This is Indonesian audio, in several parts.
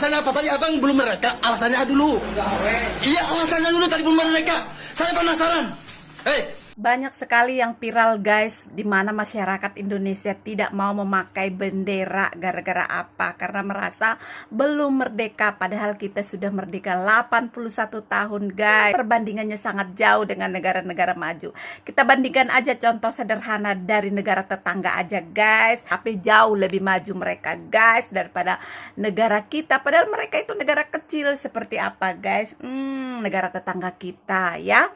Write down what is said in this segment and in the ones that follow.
Alasannya apa tadi? Abang belum mereka. Alasannya dulu. Iya, alasannya dulu tadi belum mereka. Saya penasaran. Banyak sekali yang viral guys, di mana masyarakat Indonesia tidak mau memakai bendera gara-gara apa? Karena merasa belum merdeka, padahal kita sudah merdeka 81 tahun guys. Perbandingannya sangat jauh dengan negara-negara maju. Kita bandingkan aja contoh sederhana dari negara tetangga aja guys, tapi jauh lebih maju mereka guys daripada negara kita. Padahal mereka itu negara kecil seperti apa guys? Negara tetangga kita ya,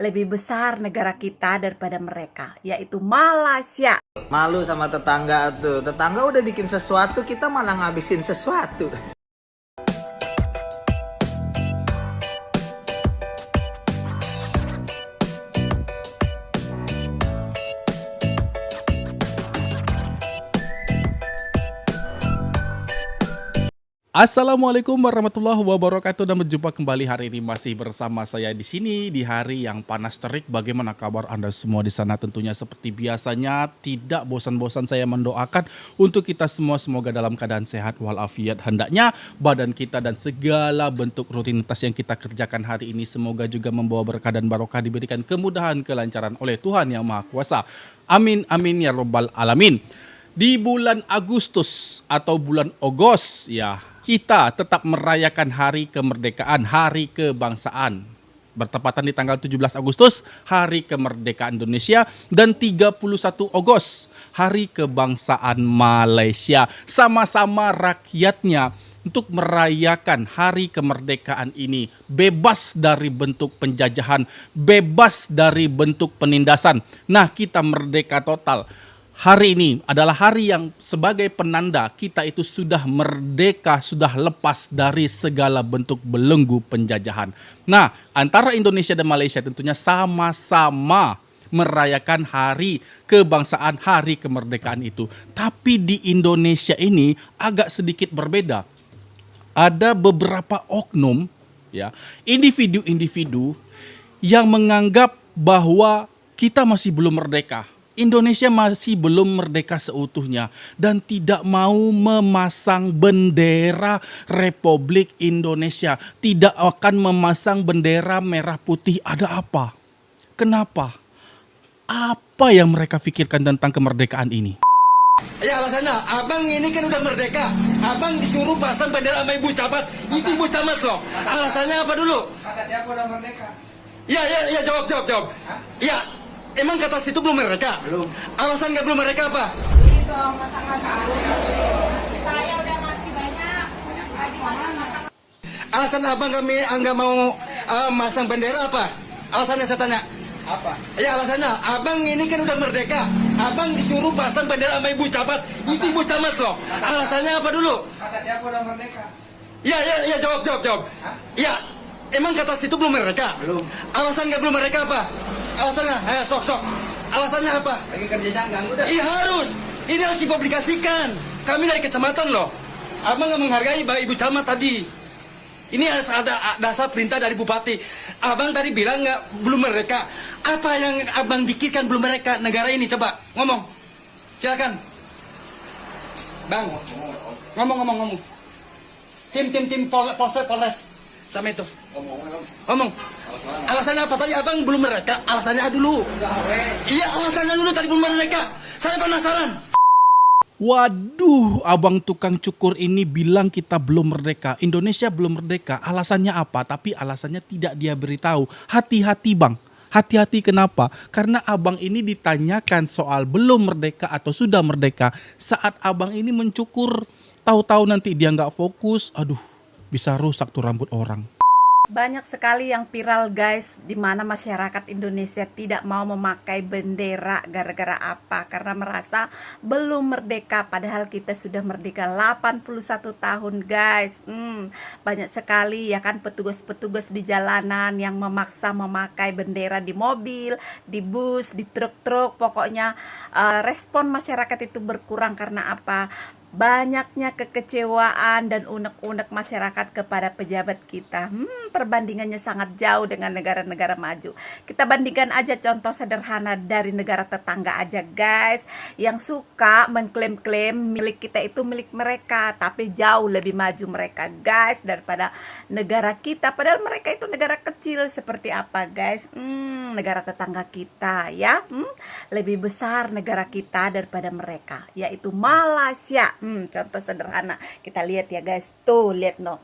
lebih besar negara kita daripada mereka, yaitu Malaysia. Malu sama tetangga tuh. Tetangga udah bikin sesuatu, kita malah ngabisin sesuatu. Assalamualaikum warahmatullahi wabarakatuh, dan berjumpa kembali hari ini masih bersama saya di sini di hari yang panas terik. Bagaimana kabar Anda semua di sana? Tentunya seperti biasanya tidak bosan-bosan saya mendoakan untuk kita semua semoga dalam keadaan sehat walafiat. Hendaknya badan kita dan segala bentuk rutinitas yang kita kerjakan hari ini semoga juga membawa berkah dan barokah, diberikan kemudahan kelancaran oleh Tuhan yang Maha Kuasa. Amin amin ya robbal alamin. Di bulan Agustus atau bulan Ogos ya, kita tetap merayakan hari kemerdekaan, hari kebangsaan. Bertepatan di tanggal 17 Agustus, hari kemerdekaan Indonesia, dan 31 Ogos, hari kebangsaan Malaysia. Sama-sama rakyatnya untuk merayakan hari kemerdekaan ini, bebas dari bentuk penjajahan, bebas dari bentuk penindasan. Nah, kita merdeka total. Hari ini adalah hari yang sebagai penanda kita itu sudah merdeka, sudah lepas dari segala bentuk belenggu penjajahan. Nah, antara Indonesia dan Malaysia tentunya sama-sama merayakan hari kebangsaan, hari kemerdekaan itu. Tapi di Indonesia ini agak sedikit berbeda. Ada beberapa oknum, ya, individu-individu yang menganggap bahwa kita masih belum merdeka. Indonesia masih belum merdeka seutuhnya dan tidak mau memasang bendera Republik Indonesia. Tidak akan memasang bendera merah putih. Ada apa? Kenapa? Apa yang mereka pikirkan tentang kemerdekaan ini? Ya, alasannya, abang ini kan udah merdeka. Abang disuruh pasang bendera sama ibu camat. Itu ibu camat loh. Alasannya apa dulu? Kata siapa udah merdeka? Ya, jawab. Ya, emang kata situ belum mereka? Belum. Alasan nggak belum mereka apa? Itu masa-masa saya udah masih banyak lagi masa-masa. Alasan abang kami nggak mau masang bendera apa? Alasannya saya tanya. Apa? Ya, alasannya, abang ini kan udah merdeka. Abang disuruh pasang bendera sama ibu camat. Itu ibu camat loh. Alasannya apa dulu? Kata siapa udah merdeka? Ya, jawab. Ya, emang kata situ belum mereka? Belum. Alasan nggak belum mereka apa? Alasannya, sok. Alasannya apa? Lagi kerjanya ganggu dah. Iya harus. Ini harus dipublikasikan. Kami dari kecamatan loh. Abang nggak menghargai ibu camat tadi. Ini ada dasar perintah dari bupati. Abang tadi bilang belum mereka. Apa yang abang pikirkan belum mereka negara ini? Coba ngomong. Silakan. Bang. Ngomong. Tim Polres. Sama itu. Ngomong. Alasannya apa tadi? Abang belum mereka. Alasannya dulu. Iya, alasannya dulu tadi belum mereka. Saya penasaran. Waduh, abang tukang cukur ini bilang kita belum merdeka, Indonesia belum merdeka. Alasannya apa? Tapi alasannya tidak dia beritahu. Hati-hati bang, hati-hati kenapa? Karena abang ini ditanyakan soal belum merdeka atau sudah merdeka. Saat abang ini mencukur, tahu-tahu nanti dia nggak fokus, aduh bisa rusak tuh rambut orang. Banyak sekali yang viral guys, di mana masyarakat Indonesia tidak mau memakai bendera gara-gara apa? Karena merasa belum merdeka, padahal kita sudah merdeka 81 tahun guys. Banyak sekali ya kan petugas-petugas di jalanan yang memaksa memakai bendera di mobil, di bus, di truk-truk. Pokoknya respon masyarakat itu berkurang karena apa? banyaknya kekecewaan dan unek-unek masyarakat kepada pejabat kita. Perbandingannya sangat jauh dengan negara-negara maju. Kita bandingkan aja contoh sederhana dari negara tetangga aja guys, yang suka mengklaim-klaim milik kita itu milik mereka, tapi jauh lebih maju mereka guys daripada negara kita. Padahal mereka itu negara kecil seperti apa guys? Negara tetangga kita ya, lebih besar negara kita daripada mereka, yaitu Malaysia. Contoh sederhana kita lihat ya guys, tuh lihat no.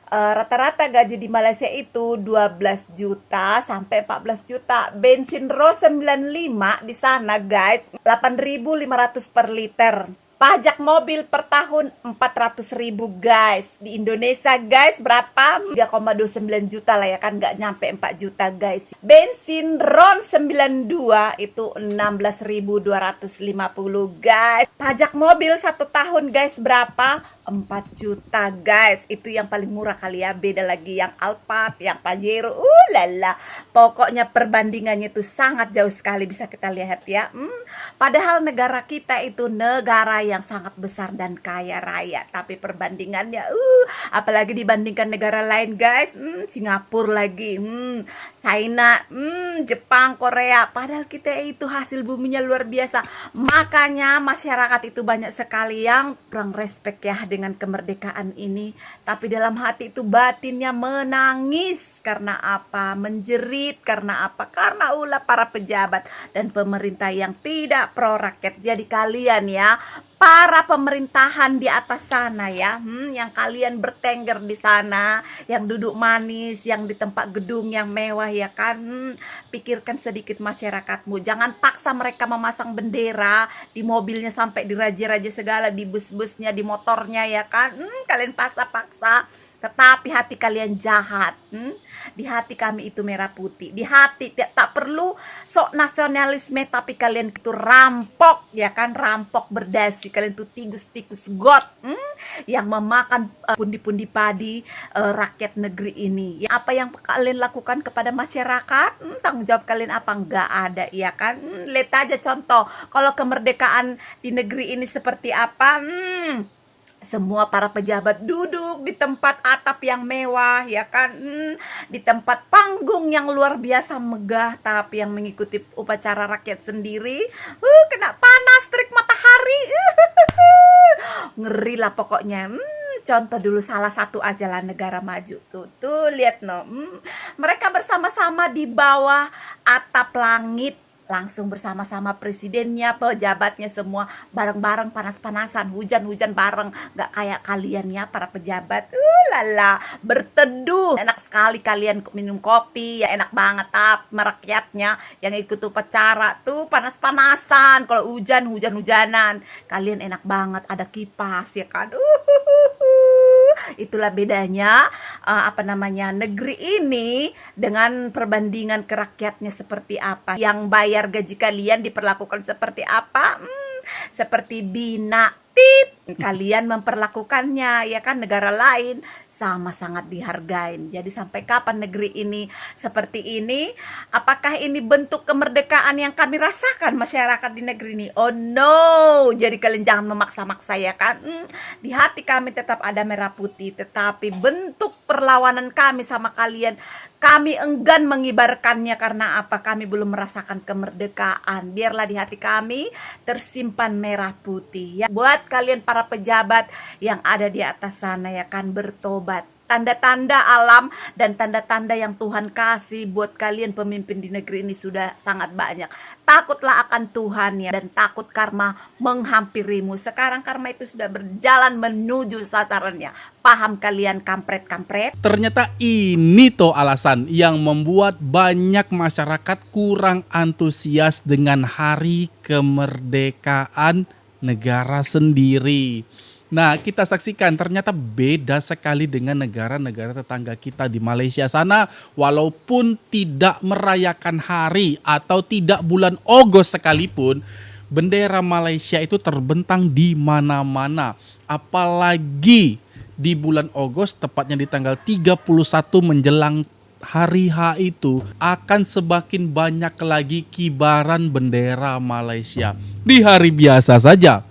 Rata-rata gaji di Malaysia itu 12 juta sampai 14 juta. Bensin Ro 95 di sana guys 8.500 per liter. Pajak mobil per tahun 400.000 guys. Di Indonesia guys berapa? 3,29 juta lah ya kan, nggak nyampe 4 juta guys. Bensin RON 92 itu 16.250 guys. Pajak mobil 1 tahun guys berapa? 4 juta guys. Itu yang paling murah kali ya. Beda lagi yang Alphard, yang Pajero. Lala. Pokoknya perbandingannya itu sangat jauh sekali, bisa kita lihat ya. Padahal negara kita itu negara yang sangat besar dan kaya raya, tapi perbandingannya apalagi dibandingkan negara lain guys, Singapura lagi, China, Jepang, Korea, padahal kita itu hasil buminya luar biasa. Makanya masyarakat itu banyak sekali yang kurang respect ya dengan kemerdekaan ini, tapi dalam hati itu batinnya menangis. Karena apa? Menjerit. Karena apa? Karena ulah para pejabat dan pemerintah yang tidak pro rakyat. Jadi kalian ya, para pemerintahan di atas sana ya, yang kalian bertengger di sana, yang duduk manis, yang di tempat gedung yang mewah ya kan, pikirkan sedikit masyarakatmu. Jangan paksa mereka memasang bendera di mobilnya sampai diraja-raja segala, di bus-busnya, di motornya ya kan. Kalian paksa-paksa, tetapi hati kalian jahat. Di hati kami itu merah putih. Di hati tak perlu sok nasionalisme, tapi kalian itu rampok ya kan, rampok berdasi. Kalian itu tikus-tikus got yang memakan pundi-pundi padi rakyat negeri ini. Apa yang kalian lakukan kepada masyarakat? Tanggung jawab kalian apa? Enggak ada ya kan. Lihat aja contoh kalau kemerdekaan di negeri ini seperti apa. Semua para pejabat duduk di tempat atap yang mewah ya kan, di tempat panggung yang luar biasa megah, tapi yang mengikuti upacara rakyat sendiri kena panas terik matahari. Ngeri lah pokoknya. Contoh dulu salah satu aja lah negara maju tuh lihat no, mereka bersama-sama di bawah atap langit, langsung bersama-sama presidennya, pejabatnya semua bareng-bareng, panas-panasan, hujan-hujan bareng. Gak kayak kalian ya para pejabat, lala, berteduh. Enak sekali kalian minum kopi ya, enak banget. Tapi merakyatnya yang ikut upacara tuh panas-panasan. Kalau hujan, hujan-hujanan. Kalian enak banget, ada kipas ya kan. Itulah bedanya negeri ini dengan perbandingan ke rakyatnya seperti apa. Yang bayar gaji kalian diperlakukan seperti apa? Seperti bina. Kalian memperlakukannya ya kan, negara lain sama sangat dihargain. Jadi sampai kapan negeri ini seperti ini? Apakah ini bentuk kemerdekaan yang kami rasakan masyarakat di negeri ini? Oh no. Jadi kalian jangan memaksa-maksa ya kan. Di hati kami tetap ada merah putih, tetapi bentuk perlawanan kami sama kalian, kami enggan mengibarkannya. Karena apa? Kami belum merasakan kemerdekaan. Biarlah di hati kami tersimpan merah putih ya. Buat kalian para pejabat yang ada di atas sana ya kan, bertobat. Tanda-tanda alam dan tanda-tanda yang Tuhan kasih buat kalian pemimpin di negeri ini sudah sangat banyak. Takutlah akan Tuhan ya, dan takut karma menghampirimu. Sekarang karma itu sudah berjalan menuju sasarannya. Paham kalian kampret-kampret? Ternyata ini toh alasan yang membuat banyak masyarakat kurang antusias dengan hari kemerdekaan negara sendiri. Nah, kita saksikan ternyata beda sekali dengan negara-negara tetangga kita di Malaysia sana. Walaupun tidak merayakan hari atau tidak bulan Ogos sekalipun, bendera Malaysia itu terbentang di mana-mana. Apalagi di bulan Ogos, tepatnya di tanggal 31 menjelang hari H itu, akan semakin banyak lagi kibaran bendera Malaysia. Di hari biasa saja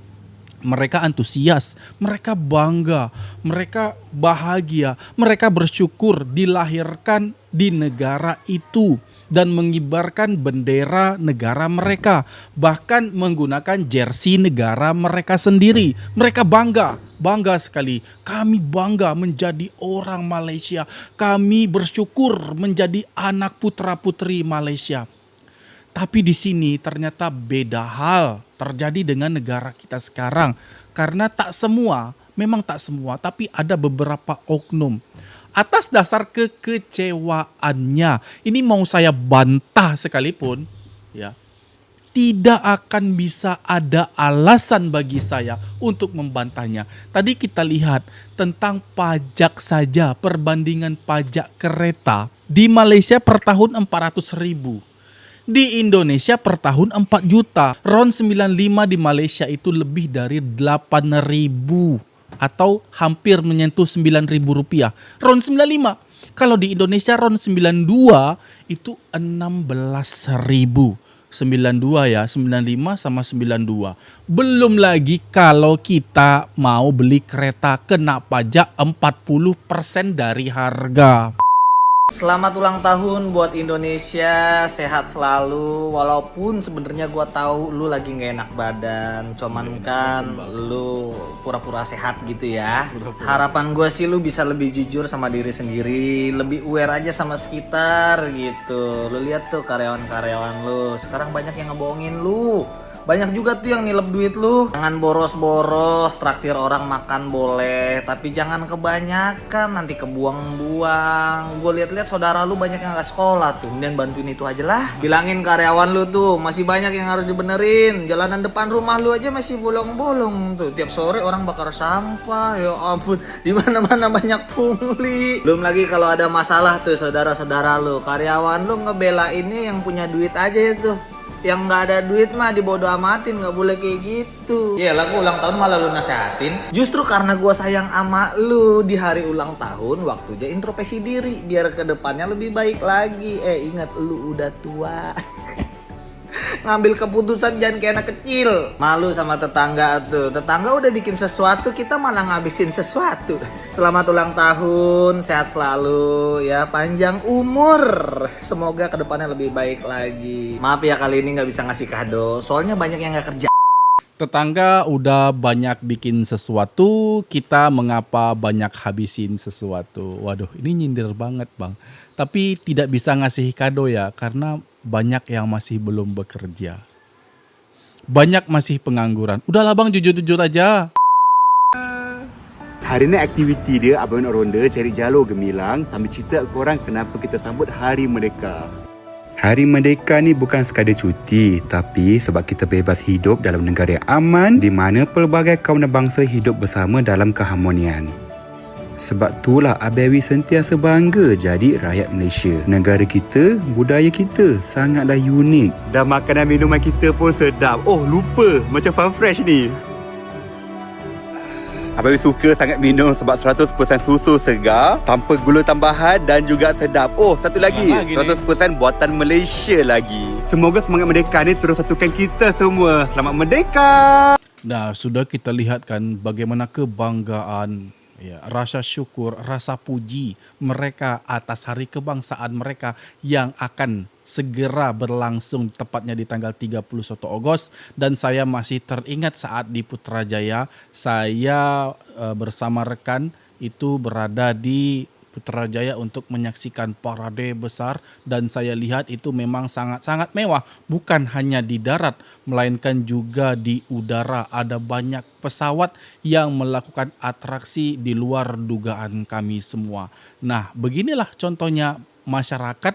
Mereka antusias, mereka bangga, mereka bahagia, mereka bersyukur dilahirkan di negara itu dan mengibarkan bendera negara mereka, bahkan menggunakan jersey negara mereka sendiri. Mereka bangga, bangga sekali. Kami bangga menjadi orang Malaysia, kami bersyukur menjadi anak putra-putri Malaysia. Tapi di sini ternyata beda hal terjadi dengan negara kita sekarang. Karena tak semua, memang tak semua, tapi ada beberapa oknum. Atas dasar kekecewaannya, ini mau saya bantah sekalipun, ya, tidak akan bisa ada alasan bagi saya untuk membantahnya. Tadi kita lihat tentang pajak saja, perbandingan pajak kereta. Di Malaysia per tahun 400.000. Di Indonesia per tahun 4 juta. RON 95 di Malaysia itu lebih dari 8.000 atau hampir menyentuh 9.000 rupiah. RON 95. Kalau di Indonesia RON 92 itu 16.000. 92 ya, 95 sama 92. Belum lagi kalau kita mau beli kereta kena pajak 40% dari harga. Selamat ulang tahun buat Indonesia, sehat selalu. Walaupun sebenarnya gua tahu lu lagi nggak enak badan, cuman kan lu pura-pura sehat gitu ya. Harapan gua sih lu bisa lebih jujur sama diri sendiri, lebih aware aja sama sekitar gitu. Lu lihat tuh karyawan-karyawan lu, sekarang banyak yang ngebohongin lu. Banyak juga tuh yang nilep duit lu. Jangan boros-boros, traktir orang makan boleh, tapi jangan kebanyakan, nanti kebuang-buang. Gue lihat-lihat saudara lu banyak yang gak sekolah tuh, kemudian bantuin itu aja lah. Bilangin karyawan lu tuh, masih banyak yang harus dibenerin. Jalanan depan rumah lu aja masih bolong-bolong tuh. Tiap sore orang bakar sampah, ya ampun. Di mana-mana banyak pungli. Belum lagi kalau ada masalah tuh saudara-saudara lu, karyawan lu ngebelainnya yang punya duit aja itu. Yang nggak ada duit mah dibodo amatin, nggak boleh kayak gitu. Ya lah, gua ulang tahun malah lu nasehatin. Justru karena gua sayang sama lu, di hari ulang tahun waktunya introspeksi diri biar kedepannya lebih baik lagi. Ingat lu udah tua. Ngambil keputusan jangan kayak anak kecil. Malu sama tetangga tuh. Tetangga udah bikin sesuatu, kita malah ngabisin sesuatu. Selamat ulang tahun, sehat selalu ya, panjang umur. Semoga kedepannya lebih baik lagi. Maaf ya kali ini nggak bisa ngasih kado, soalnya banyak yang nggak kerja. Tetangga udah banyak bikin sesuatu, kita mengapa banyak habisin sesuatu? Waduh, ini nyindir banget bang. Tapi tidak bisa ngasih kado ya, karena banyak yang masih belum bekerja. Banyak masih pengangguran. Udahlah bang, jujur-jujur aja. Hari ni aktiviti dia Abang nak ronda cari jalur gemilang sambil cerita ke korang kenapa kita sambut Hari Merdeka. Hari Merdeka ni bukan sekadar cuti, tapi sebab kita bebas hidup dalam negara yang aman di mana pelbagai kaum dan bangsa hidup bersama dalam keharmonian. Sebab itulah Abawi sentiasa bangga jadi rakyat Malaysia. Negara kita, budaya kita sangatlah unik. Dan makanan minuman kita pun sedap. Oh lupa, macam Farm Fresh ni. Abawi suka sangat minum sebab 100% susu segar, tanpa gula tambahan dan juga sedap. Oh, satu lagi, 100% buatan Malaysia lagi. Semoga semangat merdeka ni terus satukan kita semua. Selamat Merdeka! Nah, sudah kita lihat kan bagaimana kebanggaan, ya, rasa syukur, rasa puji mereka atas hari kebangsaan mereka yang akan segera berlangsung tepatnya di tanggal 31 Ogos. Dan saya masih teringat saat di Putrajaya saya bersama rekan itu berada di Putrajaya untuk menyaksikan parade besar, dan saya lihat itu memang sangat-sangat mewah. Bukan hanya di darat, melainkan juga di udara. Ada banyak pesawat yang melakukan atraksi di luar dugaan kami semua. Nah, beginilah contohnya masyarakat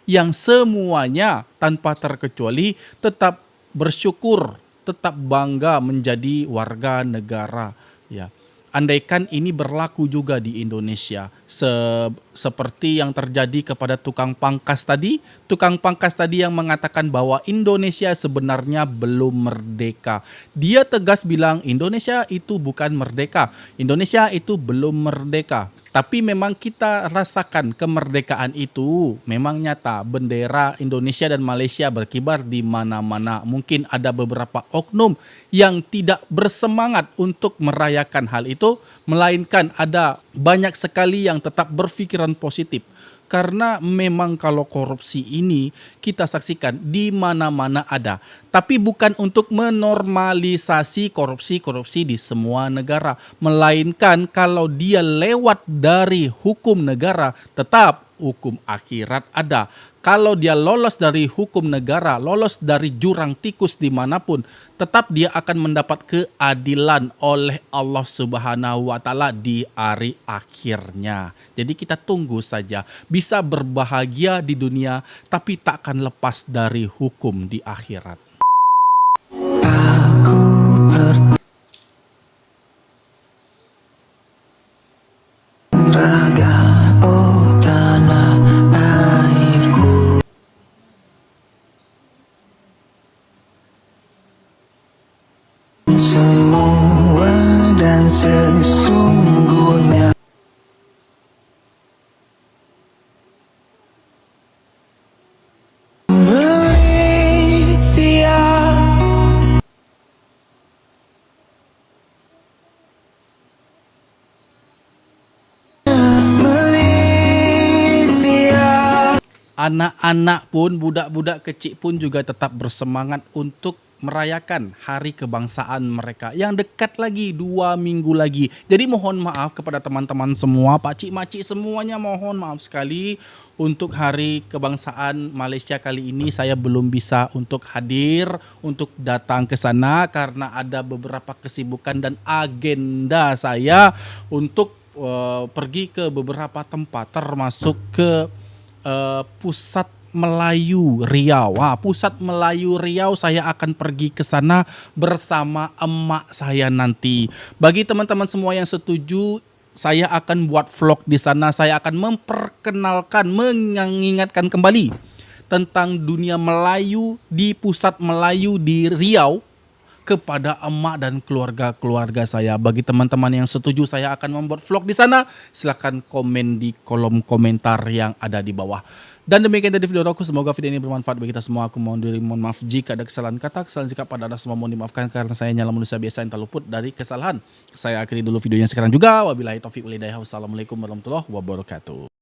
yang semuanya tanpa terkecuali tetap bersyukur, tetap bangga menjadi warga negara, ya. Andaikan ini berlaku juga di Indonesia, seperti yang terjadi kepada tukang pangkas tadi. Tukang pangkas tadi yang mengatakan bahwa Indonesia sebenarnya belum merdeka. Dia tegas bilang Indonesia itu bukan merdeka. Indonesia itu belum merdeka. Tapi memang kita rasakan kemerdekaan itu memang nyata. Bendera Indonesia dan Malaysia berkibar di mana-mana. Mungkin ada beberapa oknum yang tidak bersemangat untuk merayakan hal itu, melainkan ada banyak sekali yang tetap berpikiran positif. Karena memang kalau korupsi ini kita saksikan di mana-mana ada. Tapi bukan untuk menormalisasi korupsi-korupsi di semua negara. Melainkan kalau dia lewat dari hukum negara, tetap hukum akhirat ada. Kalau dia lolos dari hukum negara, lolos dari jurang tikus dimanapun, tetap dia akan mendapat keadilan oleh Allah Subhanahu wa Ta'ala di hari akhirnya. Jadi kita tunggu saja, bisa berbahagia di dunia, tapi tak akan lepas dari hukum di akhirat. Semua dan sesungguhnya Malaysia. Anak-anak pun, budak-budak kecil pun juga tetap bersemangat untuk merayakan hari kebangsaan mereka yang dekat lagi 2 minggu lagi. Jadi mohon maaf kepada teman-teman semua, pakcik-makcik semuanya, mohon maaf sekali untuk hari kebangsaan Malaysia kali ini saya belum bisa untuk hadir, untuk datang ke sana karena ada beberapa kesibukan dan agenda saya untuk pergi ke beberapa tempat termasuk ke pusat Melayu Riau. Pusat Melayu Riau saya akan pergi ke sana bersama emak saya nanti. Bagi teman-teman semua yang setuju, saya akan buat vlog di sana. Saya akan memperkenalkan, mengingatkan kembali tentang dunia Melayu di pusat Melayu di Riau kepada emak dan keluarga-keluarga saya. Bagi teman-teman yang setuju saya akan membuat vlog di sana, silakan komen di kolom komentar yang ada di bawah. Dan demikian tadi video aku, semoga video ini bermanfaat bagi kita semua. Aku mohon diri, mohon maaf jika ada kesalahan kata, kesalahan sikap pada Anda semua mohon dimaafkan karena saya nyala manusia biasa yang tak luput dari kesalahan. Saya akhiri dulu videonya sekarang juga. Wabillahi taufiq wal hidayah. Wassalamualaikum warahmatullahi wabarakatuh.